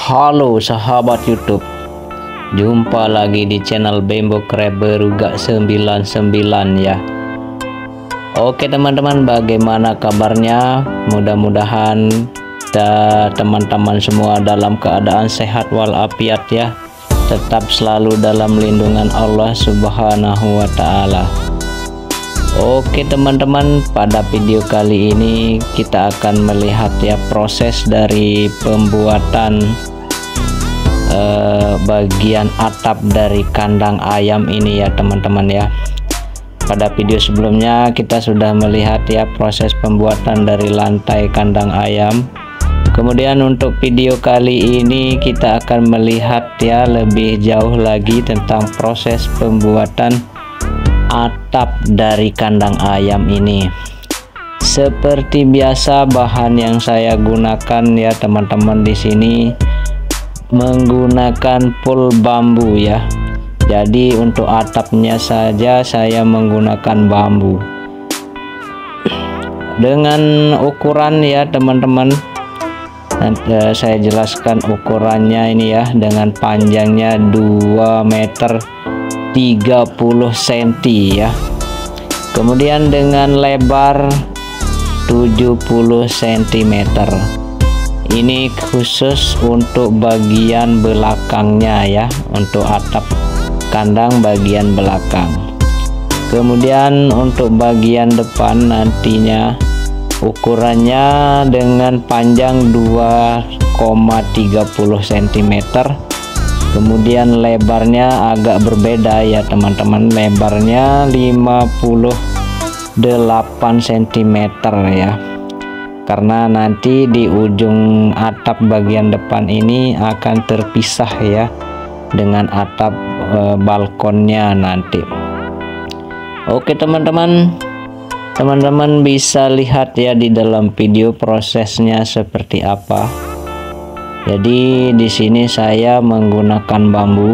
Halo sahabat YouTube, jumpa lagi di channel Bembo Kreberuga 99 ya. Oke teman-teman, bagaimana kabarnya? Mudah-mudahan teman-teman semua dalam keadaan sehat walafiat ya. Tetap selalu dalam lindungan Allah Subhanahu wa Ta'ala. Oke teman-teman, pada video kali ini kita akan melihat ya proses dari pembuatan bagian atap dari kandang ayam ini ya teman-teman ya. Pada video sebelumnya kita sudah melihat ya proses pembuatan dari lantai kandang ayam. Kemudian untuk video kali ini kita akan melihat ya lebih jauh lagi tentang proses pembuatan atap dari kandang ayam ini. Seperti biasa, bahan yang saya gunakan ya teman-teman di sini menggunakan pul bambu ya. Jadi untuk atapnya saja saya menggunakan bambu. Dengan ukuran ya teman-teman, saya jelaskan ukurannya ini ya, dengan panjangnya 2 meter 30 cm ya, kemudian dengan lebar 70 cm. Ini khusus untuk bagian belakangnya ya, untuk atap kandang bagian belakang. Kemudian untuk bagian depan nantinya ukurannya dengan panjang 2,30 cm. Kemudian lebarnya agak berbeda ya teman-teman, lebarnya 58 cm ya, karena nanti di ujung atap bagian depan ini akan terpisah ya dengan atap balkonnya nanti. Oke teman-teman, bisa lihat ya di dalam video prosesnya seperti apa. Jadi di sini saya menggunakan bambu,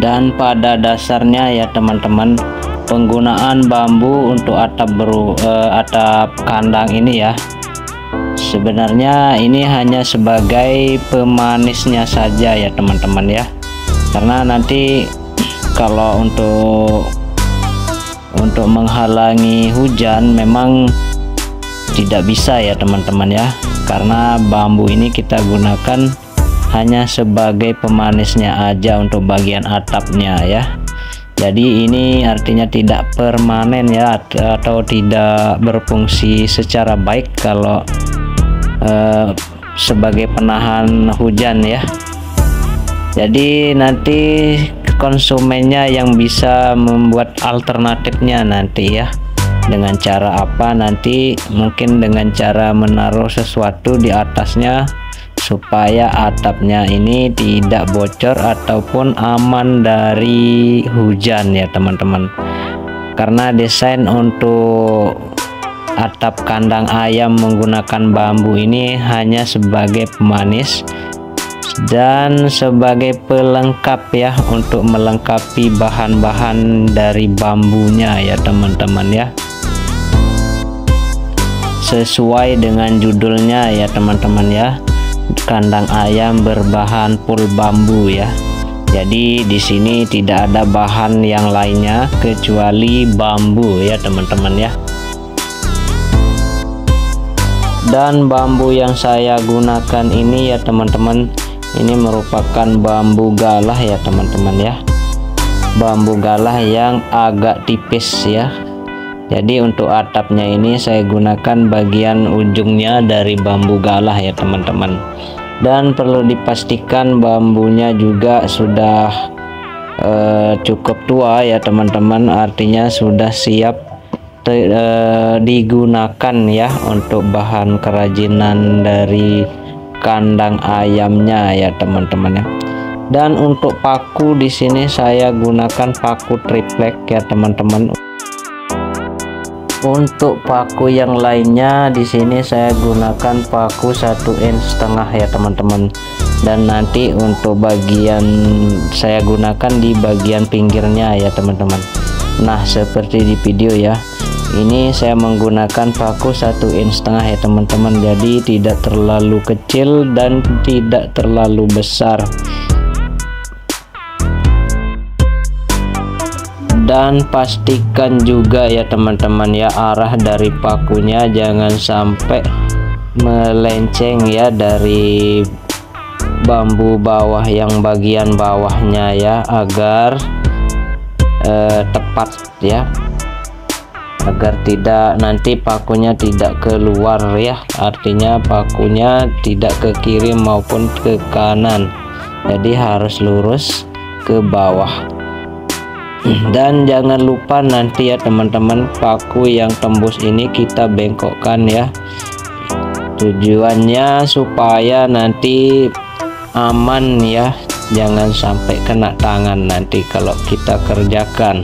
dan pada dasarnya ya teman-teman, penggunaan bambu untuk atap kandang ini ya, sebenarnya ini hanya sebagai pemanisnya saja ya teman-teman ya. Karena nanti kalau untuk menghalangi hujan memang tidak bisa ya teman-teman ya, karena bambu ini kita gunakan hanya sebagai pemanisnya aja untuk bagian atapnya ya. Jadi ini artinya tidak permanen ya, atau tidak berfungsi secara baik kalau sebagai penahan hujan ya. Jadi nanti konsumennya yang bisa membuat alternatifnya nanti ya. Dengan cara apa nanti? Mungkin dengan cara menaruh sesuatu di atasnya supaya atapnya ini tidak bocor ataupun aman dari hujan ya teman-teman. Karena desain untuk atap kandang ayam menggunakan bambu ini hanya sebagai pemanis dan sebagai pelengkap ya, untuk melengkapi bahan-bahan dari bambunya ya teman-teman ya. Sesuai dengan judulnya ya teman-teman ya, kandang ayam berbahan pul bambu ya. Jadi di sini tidak ada bahan yang lainnya kecuali bambu ya teman-teman ya. Dan bambu yang saya gunakan ini ya teman-teman, ini merupakan bambu galah ya teman-teman ya. Bambu galah yang agak tipis ya. Jadi untuk atapnya ini saya gunakan bagian ujungnya dari bambu galah ya teman-teman. Dan perlu dipastikan bambunya juga sudah cukup tua ya teman-teman, artinya sudah siap digunakan ya untuk bahan kerajinan dari kandang ayamnya ya teman-teman ya. Dan untuk paku di sini saya gunakan paku triplek ya teman-teman. Untuk paku yang lainnya di sini saya gunakan paku 1,5 inch ya teman-teman. Dan nanti untuk bagian saya gunakan di bagian pinggirnya ya teman-teman. Nah seperti di video ya, Ini saya menggunakan paku 1,5 inch ya teman-teman, jadi tidak terlalu kecil dan tidak terlalu besar. Dan pastikan juga ya teman-teman ya, arah dari pakunya jangan sampai melenceng ya dari bambu bawah yang bagian bawahnya ya, agar tepat ya, agar tidak nanti pakunya tidak keluar ya, artinya pakunya tidak ke kiri maupun ke kanan, jadi harus lurus ke bawah. Dan jangan lupa nanti ya teman-teman, paku yang tembus ini kita bengkokkan ya, tujuannya supaya nanti aman ya, jangan sampai kena tangan nanti kalau kita kerjakan.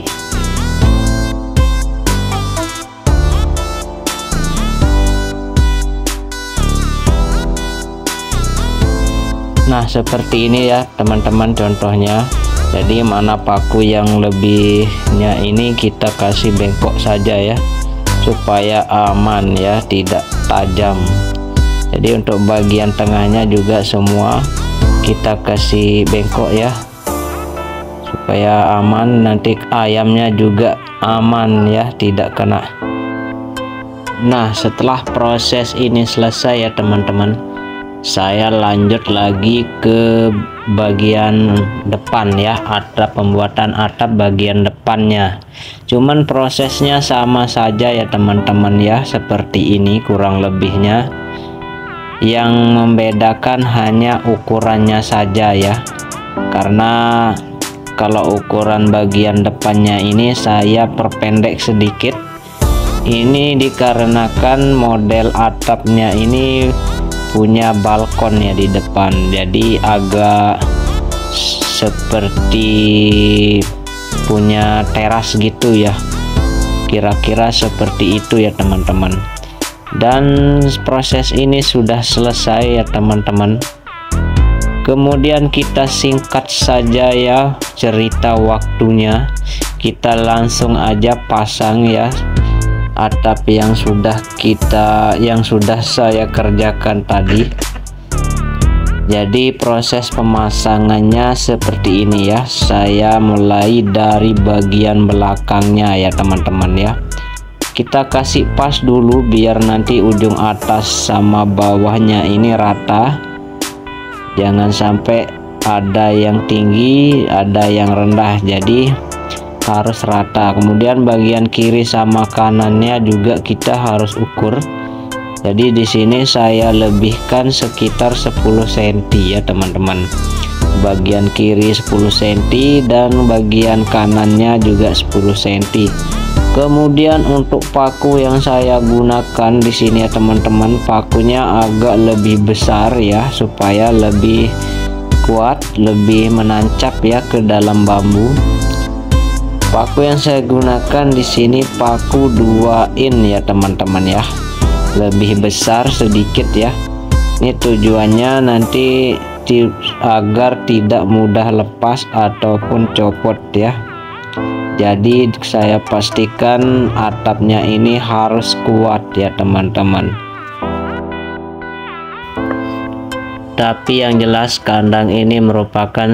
Nah seperti ini ya teman-teman contohnya. Jadi mana paku yang lebihnya ini kita kasih bengkok saja ya, supaya aman ya, tidak tajam. Jadi untuk bagian tengahnya juga semua kita kasih bengkok ya, supaya aman, nanti ayamnya juga aman ya, tidak kena. Nah setelah proses ini selesai ya teman-teman, saya lanjut lagi ke bagian depan ya, atap, pembuatan atap bagian depannya. Cuman prosesnya sama saja ya teman-teman ya, seperti ini kurang lebihnya. Yang membedakan hanya ukurannya saja ya, karena kalau ukuran bagian depannya ini saya perpendek sedikit. Ini dikarenakan model atapnya ini punya balkon ya di depan, jadi agak seperti punya teras gitu ya, kira-kira seperti itu ya teman-teman. Dan proses ini sudah selesai ya teman-teman. Kemudian kita singkat saja ya cerita waktunya, kita langsung aja pasang ya atap yang sudah saya kerjakan tadi. Jadi proses pemasangannya seperti ini ya, saya mulai dari bagian belakangnya ya teman-teman ya. Kita kasih pas dulu biar nanti ujung atas sama bawahnya ini rata, jangan sampai ada yang tinggi ada yang rendah, jadi harus rata. Kemudian bagian kiri sama kanannya juga kita harus ukur. Jadi di sini saya lebihkan sekitar 10 cm ya teman-teman. Bagian kiri 10 cm dan bagian kanannya juga 10 cm. Kemudian untuk paku yang saya gunakan di sini ya teman-teman, pakunya agak lebih besar ya, supaya lebih kuat, lebih menancap ya ke dalam bambu. Paku yang saya gunakan di sini paku 2 in ya teman-teman ya, lebih besar sedikit ya. Ini tujuannya nanti agar tidak mudah lepas ataupun copot ya. Jadi saya pastikan atapnya ini harus kuat ya teman-teman. Tapi yang jelas kandang ini merupakan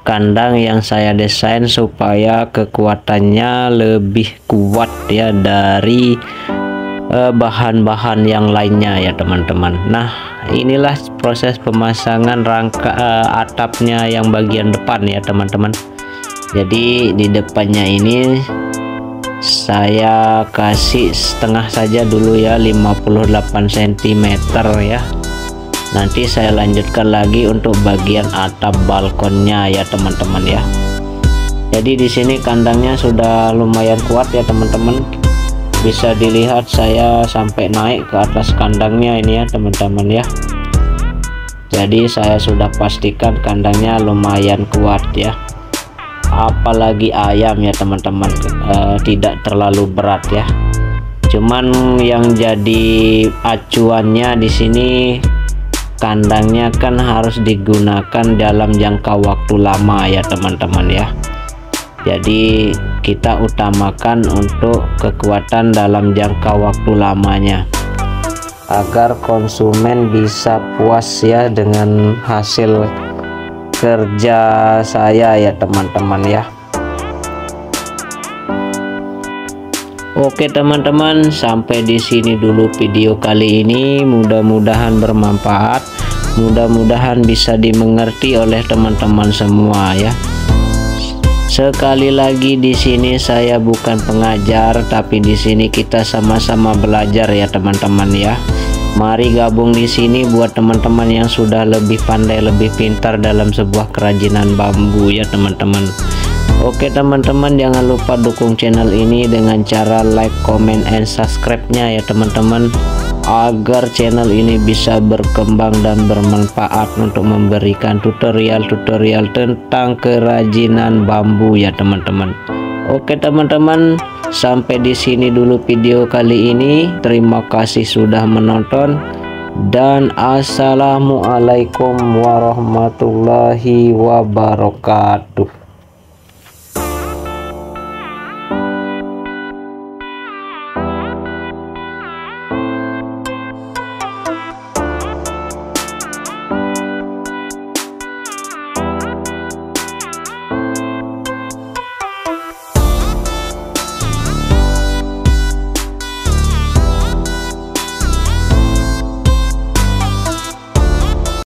kandang yang saya desain supaya kekuatannya lebih kuat ya dari bahan-bahan yang lainnya ya teman-teman. Nah inilah proses pemasangan rangka atapnya yang bagian depan ya teman-teman. Jadi di depannya ini saya kasih setengah saja dulu ya, 58 cm ya. Nanti saya lanjutkan lagi untuk bagian atap balkonnya ya teman-teman ya. Jadi di sini kandangnya sudah lumayan kuat ya teman-teman. Bisa dilihat saya sampai naik ke atas kandangnya ini ya teman-teman ya. Jadi saya sudah pastikan kandangnya lumayan kuat ya. Apalagi ayam ya teman-teman, tidak terlalu berat ya. Cuman yang jadi acuannya di sini, kandangnya kan harus digunakan dalam jangka waktu lama ya teman-teman ya. Jadi kita utamakan untuk kekuatan dalam jangka waktu lamanya, agar konsumen bisa puas ya dengan hasil kerja saya ya teman-teman ya. Oke teman-teman, sampai di sini dulu video kali ini. Mudah-mudahan bermanfaat, mudah-mudahan bisa dimengerti oleh teman-teman semua ya. Sekali lagi di sini saya bukan pengajar, tapi di sini kita sama-sama belajar ya teman-teman ya. Mari gabung di sini buat teman-teman yang sudah lebih pandai, lebih pintar dalam sebuah kerajinan bambu ya teman-teman. Oke teman-teman, jangan lupa dukung channel ini dengan cara like, comment, and subscribe-nya ya teman-teman, agar channel ini bisa berkembang dan bermanfaat untuk memberikan tutorial-tutorial tentang kerajinan bambu ya teman-teman. Oke teman-teman, sampai di sini dulu video kali ini. Terima kasih sudah menonton dan assalamualaikum warahmatullahi wabarakatuh.